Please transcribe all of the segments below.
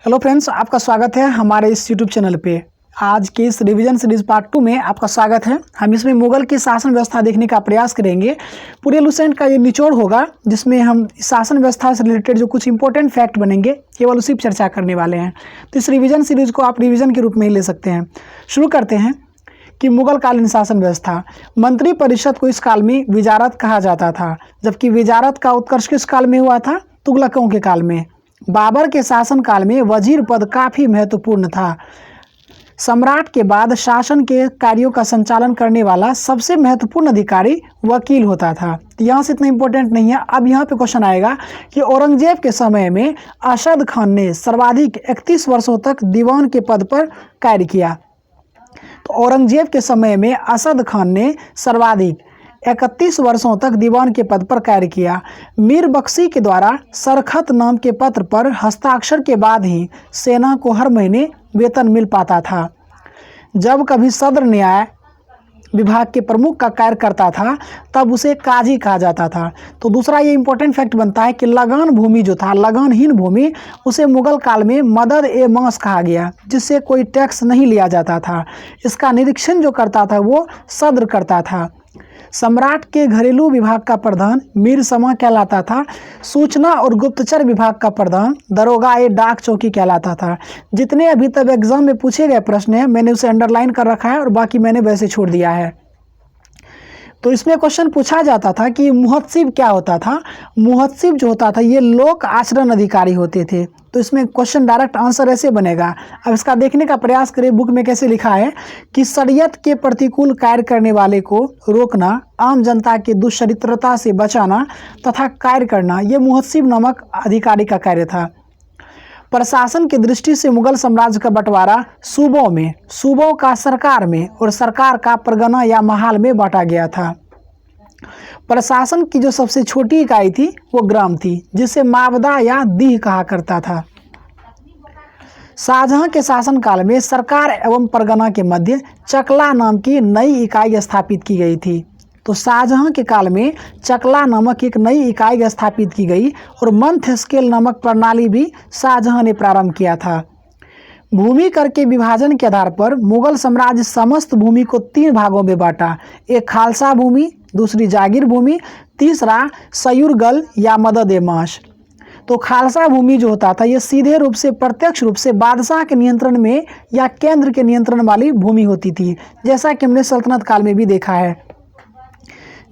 Hello friends, आपका स्वागत है हमारे इस यूट्यूब चैनल पे। आज के इस रिवीजन सीरीज पार्ट 2 में आपका स्वागत है। हम इसमें मुगल की शासन व्यवस्था देखने का प्रयास करेंगे। पूरे लुसेंट का ये निचोड़ होगा जिसमें हम शासन व्यवस्था से रिलेटेड जो कुछ इंपॉर्टेंट फैक्ट बनेंगे केवल उसी पर चर्चा करने वाले हैं। तो इस रिवीजन सीरीज को आप रिवीजन के रूप में ही ले सकते हैं। शुरू करते हैं कि मुगल कालीन शासन व्यवस्था। मंत्री परिषद को इस काल में विजारत कहा जाता था, जबकि विजारत का उत्कर्ष किस काल में हुआ था? तुगलकों के काल में। बाबर के शासन काल में वजीर पद काफ़ी महत्वपूर्ण था। सम्राट के बाद शासन के कार्यों का संचालन करने वाला सबसे महत्वपूर्ण अधिकारी वकील होता था। यहाँ से इतना इम्पोर्टेंट नहीं है। अब यहाँ पे क्वेश्चन आएगा कि औरंगजेब के समय में अरशद खान ने सर्वाधिक 31 वर्षों तक दीवान के पद पर कार्य किया। तो औरंगजेब के समय में अरशद खान ने सर्वाधिक 31 वर्षों तक दीवान के पद पर कार्य किया। मीर बख्शी के द्वारा सरखत नाम के पत्र पर हस्ताक्षर के बाद ही सेना को हर महीने वेतन मिल पाता था। जब कभी सदर न्याय विभाग के प्रमुख का कार्य करता था तब उसे काजी कहा जाता था। तो दूसरा ये इंपॉर्टेंट फैक्ट बनता है कि लगान भूमि जो था, लगानहीन भूमि, उसे मुगल काल में मदद ए मास कहा गया, जिससे कोई टैक्स नहीं लिया जाता था। इसका निरीक्षण जो करता था वो सदर करता था। सम्राट के घरेलू विभाग का प्रधान मीर समा कहलाता था। सूचना और गुप्तचर विभाग का प्रधान दरोगा ए डाक चौकी कहलाता था। जितने अभी तक एग्जाम में पूछे गए प्रश्न हैं मैंने उसे अंडरलाइन कर रखा है और बाकी मैंने वैसे छोड़ दिया है। तो इसमें क्वेश्चन पूछा जाता था कि मुहत्सिब क्या होता था। मुहत्सिब जो होता था ये लोक आचरण अधिकारी होते थे। तो इसमें क्वेश्चन डायरेक्ट आंसर ऐसे बनेगा। अब इसका देखने का प्रयास करें बुक में कैसे लिखा है कि शरीयत के प्रतिकूल कार्य करने वाले को रोकना, आम जनता के दुष्चरित्रता से बचाना तथा कार्य करना, ये मुहत्सिब नामक अधिकारी का कार्य था। प्रशासन की दृष्टि से मुगल साम्राज्य का बंटवारा सूबों में, सूबों का सरकार में और सरकार का परगना या महाल में बांटा गया था। प्रशासन की जो सबसे छोटी इकाई थी वो ग्राम थी, जिसे मावदा या दीह कहा करता था। शाहजहां के शासनकाल में सरकार एवं परगना के मध्य चकला नाम की नई इकाई स्थापित की गई थी। तो शाहजहां के काल में चकला नामक एक नई इकाई स्थापित की गई और मंथ स्केल नामक प्रणाली भी शाहजहां ने प्रारंभ किया था। भूमि कर के विभाजन के आधार पर मुगल साम्राज्य समस्त भूमि को 3 भागों में बांटा। एक खालसा भूमि, दूसरी जागीर भूमि, तीसरा सयूरगल या मदद ए माश। तो खालसा भूमि जो होता था ये सीधे रूप से, प्रत्यक्ष रूप से बादशाह के नियंत्रण में या केंद्र के नियंत्रण वाली भूमि होती थी, जैसा कि हमने सल्तनत काल में भी देखा है।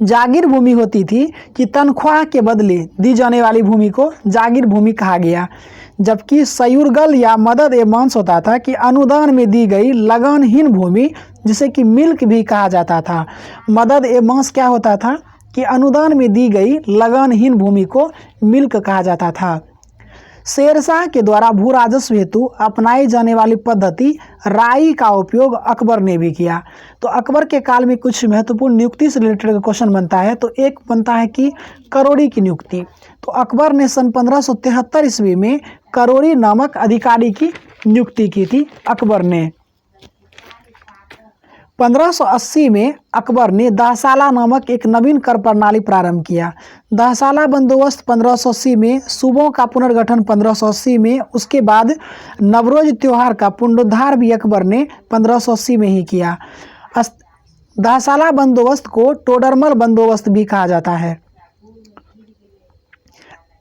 जागीर भूमि होती थी कि तनख्वाह के बदले दी जाने वाली भूमि को जागीर भूमि कहा गया, जबकि सयूरगल या मदद ए मांस होता था कि अनुदान में दी गई लगानहीन भूमि, जिसे कि मिल्क भी कहा जाता था। मदद ए मांस क्या होता था कि अनुदान में दी गई लगानहीन भूमि को मिल्क कहा जाता था। शेरशाह के द्वारा भू राजस्व हेतु अपनाई जाने वाली पद्धति राई का उपयोग अकबर ने भी किया। तो अकबर के काल में कुछ महत्वपूर्ण नियुक्ति से रिलेटेड क्वेश्चन बनता है। तो एक बनता है कि करोड़ी की नियुक्ति। तो अकबर ने सन 1573 ईस्वी में करोड़ी नामक अधिकारी की नियुक्ति की थी अकबर ने। 1580 में अकबर ने दहसाला नामक एक नवीन कर प्रणाली प्रारंभ किया। दहसाला बंदोबस्त 1580 में, सूबों का पुनर्गठन 1580 में, उसके बाद नवरोज त्योहार का पुनरुद्धार भी अकबर ने 1580 में ही किया। दहसाला बंदोबस्त को टोडरमल बंदोबस्त भी कहा जाता है।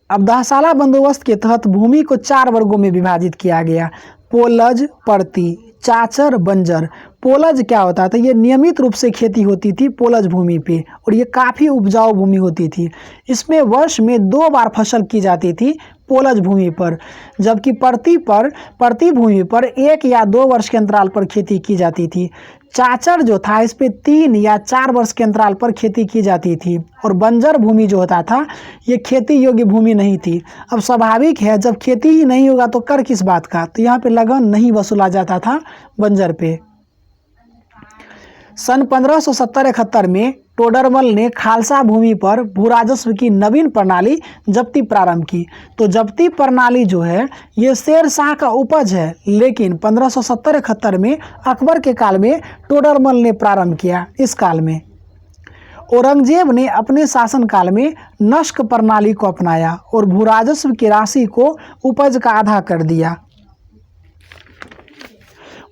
अब दहसाला बंदोबस्त के तहत भूमि को 4 वर्गों में विभाजित किया गया। पोलज, परती, चाचर, बंजर। पोलज क्या होता था? ये नियमित रूप से खेती होती थी पोलज भूमि पे और ये काफ़ी उपजाऊ भूमि होती थी। इसमें वर्ष में 2 बार फसल की जाती थी पोलज भूमि पर, जबकि परती भूमि पर 1 या 2 वर्ष के अंतराल पर खेती की जाती थी। चाचर जो था इस पे 3 या 4 वर्ष के अंतराल पर खेती की जाती थी। और बंजर भूमि जो होता था ये खेती योग्य भूमि नहीं थी। अब स्वाभाविक है जब खेती ही नहीं होगा तो कर किस बात का? तो यहाँ पे लगान नहीं वसूला जाता था बंजर पे। सन 1570-71 में टोडरमल ने खालसा भूमि पर भूराजस्व की नवीन प्रणाली जब्ती प्रारंभ की। तो जब्ती प्रणाली जो है ये शेरशाह का उपज है, लेकिन 1570-71 में अकबर के काल में टोडरमल ने प्रारंभ किया। इस काल में औरंगजेब ने अपने शासनकाल में नस्क प्रणाली को अपनाया और भूराजस्व की राशि को उपज का आधा कर दिया।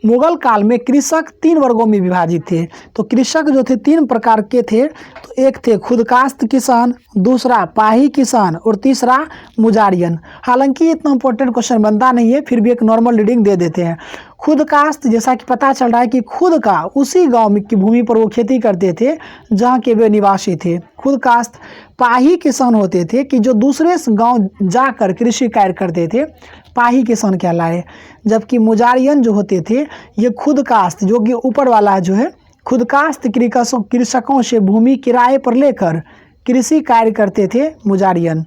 मुगल काल में कृषक 3 वर्गों में विभाजित थे। तो कृषक जो थे 3 प्रकार के थे। तो एक थे खुदकास्त किसान, दूसरा पाही किसान और तीसरा मुजारियन। हालांकि इतना इंपॉर्टेंट क्वेश्चन बनता नहीं है, फिर भी एक नॉर्मल रीडिंग दे देते हैं। खुदकास्त, जैसा कि पता चल रहा है कि खुद का उसी गांव में की भूमि पर वो खेती करते थे जहां के वे निवासी थे, खुदकास्त। पाही किसान होते थे कि जो दूसरे गांव जाकर कृषि कार्य करते थे, पाही किसान कहलाए। जबकि मुजारियन जो होते थे ये खुदकास्त, जो कि ऊपर वाला जो है, खुदकास्त कृषकों से भूमि किराए पर लेकर कृषि कार्य करते थे मुजारियन।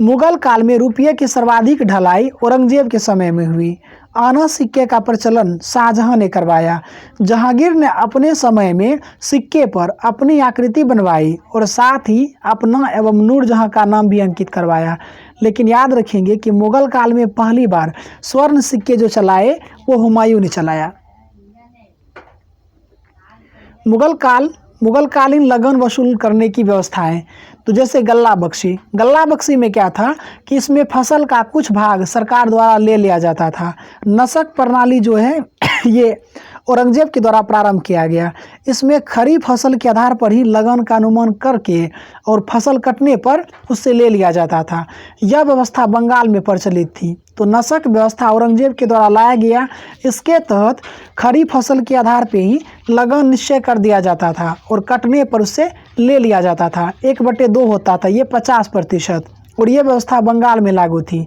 मुगल काल में रुपये की सर्वाधिक ढलाई औरंगजेब के समय में हुई। आना सिक्के का प्रचलन शाहजहां ने करवाया। जहांगीर ने अपने समय में सिक्के पर अपनी आकृति बनवाई और साथ ही अपना एवं नूरजहां का नाम भी अंकित करवाया। लेकिन याद रखेंगे कि मुगल काल में पहली बार स्वर्ण सिक्के जो चलाए वो हुमायूं ने चलाया। मुगलकालीन लगन वसूल करने की व्यवस्थाएं, तो जैसे गल्ला बख्शी में क्या था कि इसमें फसल का कुछ भाग सरकार द्वारा ले लिया जाता था। नसक प्रणाली जो है ये औरंगजेब के द्वारा प्रारंभ किया गया। इसमें खरीफ फसल के आधार पर ही लगन का अनुमान करके और फसल कटने पर उससे ले लिया जाता था। यह व्यवस्था बंगाल में प्रचलित थी। तो नसक व्यवस्था औरंगजेब के द्वारा लाया गया। इसके तहत खरीफ फसल के आधार पर ही लगन निश्चय कर दिया जाता था और कटने पर उससे ले लिया जाता था। 1/2 होता था, ये 50%। और ये व्यवस्था बंगाल में लागू थी।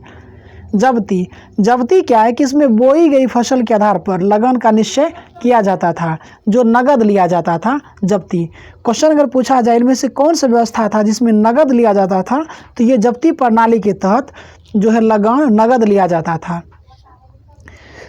जब्ती क्या है कि इसमें बोई गई फसल के आधार पर लगन का निश्चय किया जाता था, जो नगद लिया जाता था। जब्ती क्वेश्चन अगर पूछा जाए इनमें से कौन सा व्यवस्था था जिसमें नगद लिया जाता था, तो ये जब्ती प्रणाली के तहत जो है लगन नगद लिया जाता था।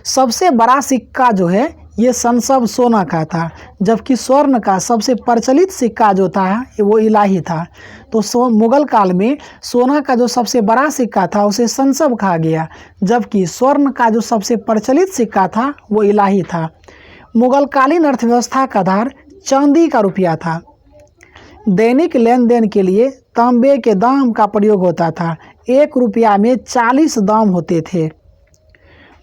सबसे बड़ा सिक्का जो है ये संसव सोना का था, जबकि स्वर्ण का सबसे प्रचलित सिक्का जो था वो इलाही था। तो मुगल काल में सोना का जो सबसे बड़ा सिक्का था उसे संसव कहा गया, जबकि स्वर्ण का जो सबसे प्रचलित सिक्का था वो इलाही था। मुगलकालीन अर्थव्यवस्था का आधार चांदी का रुपया था। दैनिक लेन देन के लिए तांबे के दाम का प्रयोग होता था। 1 रुपया में 40 दाम होते थे।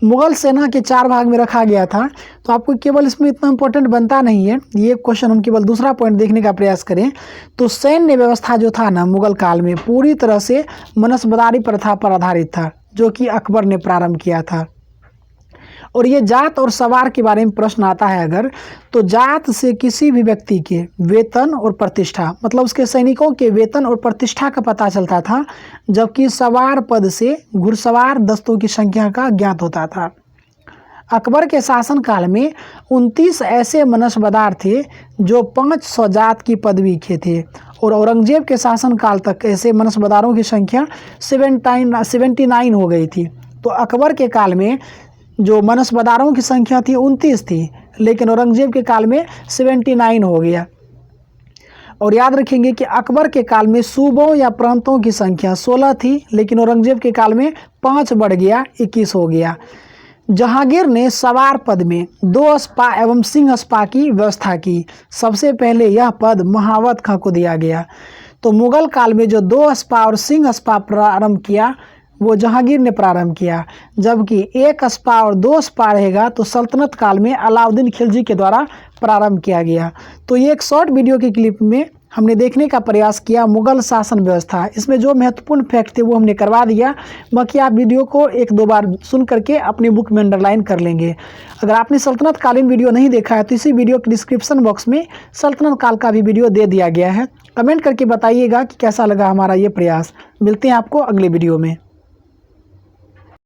मुगल सेना के 4 भाग में रखा गया था। तो आपको केवल इसमें इतना इंपॉर्टेंट बनता नहीं है, ये क्वेश्चन हम केवल दूसरा पॉइंट देखने का प्रयास करें। तो सैन्य व्यवस्था जो था ना मुगल काल में पूरी तरह से मनसबदारी प्रथा पर आधारित था, जो कि अकबर ने प्रारंभ किया था। और ये जात और सवार के बारे में प्रश्न आता है अगर, तो जात से किसी भी व्यक्ति के वेतन और प्रतिष्ठा, मतलब उसके सैनिकों के वेतन और प्रतिष्ठा का पता चलता था, जबकि सवार पद से घुड़सवार दस्तों की संख्या का ज्ञात होता था। अकबर के शासनकाल में 29 ऐसे मनसबदार थे जो 500 जात की पदवी के थे, और औरंगजेब के शासनकाल तक ऐसे मनसबदारों की संख्या 79 हो गई थी। तो अकबर के काल में जो मनसबदारों की संख्या थी 29 थी, लेकिन औरंगजेब के काल में 79 हो गया। और याद रखेंगे कि अकबर के काल में सूबों या प्रांतों की संख्या 16 थी, लेकिन औरंगजेब के काल में 5 बढ़ गया, 21 हो गया। जहांगीर ने सवार पद में 2 स्पा एवं सिंह स्पा की व्यवस्था की। सबसे पहले यह पद महावत खां को दिया गया। तो मुगल काल में जो 2 स्पा और सिंह स्पा प्रारंभ किया वो जहांगीर ने प्रारंभ किया, जबकि 1 स्पा और 2 स्पा रहेगा तो सल्तनत काल में अलाउद्दीन खिलजी के द्वारा प्रारंभ किया गया। तो ये एक शॉर्ट वीडियो के क्लिप में हमने देखने का प्रयास किया मुगल शासन व्यवस्था। इसमें जो महत्वपूर्ण फैक्ट थे वो हमने करवा दिया। बाकी आप वीडियो को 1-2 बार सुन करके अपनी बुक में अंडरलाइन कर लेंगे। अगर आपने सल्तनत कालीन वीडियो नहीं देखा है तो इसी वीडियो के डिस्क्रिप्शन बॉक्स में सल्तनत काल का भी वीडियो दे दिया गया है। कमेंट करके बताइएगा कि कैसा लगा हमारा ये प्रयास। मिलते हैं आपको अगले वीडियो में।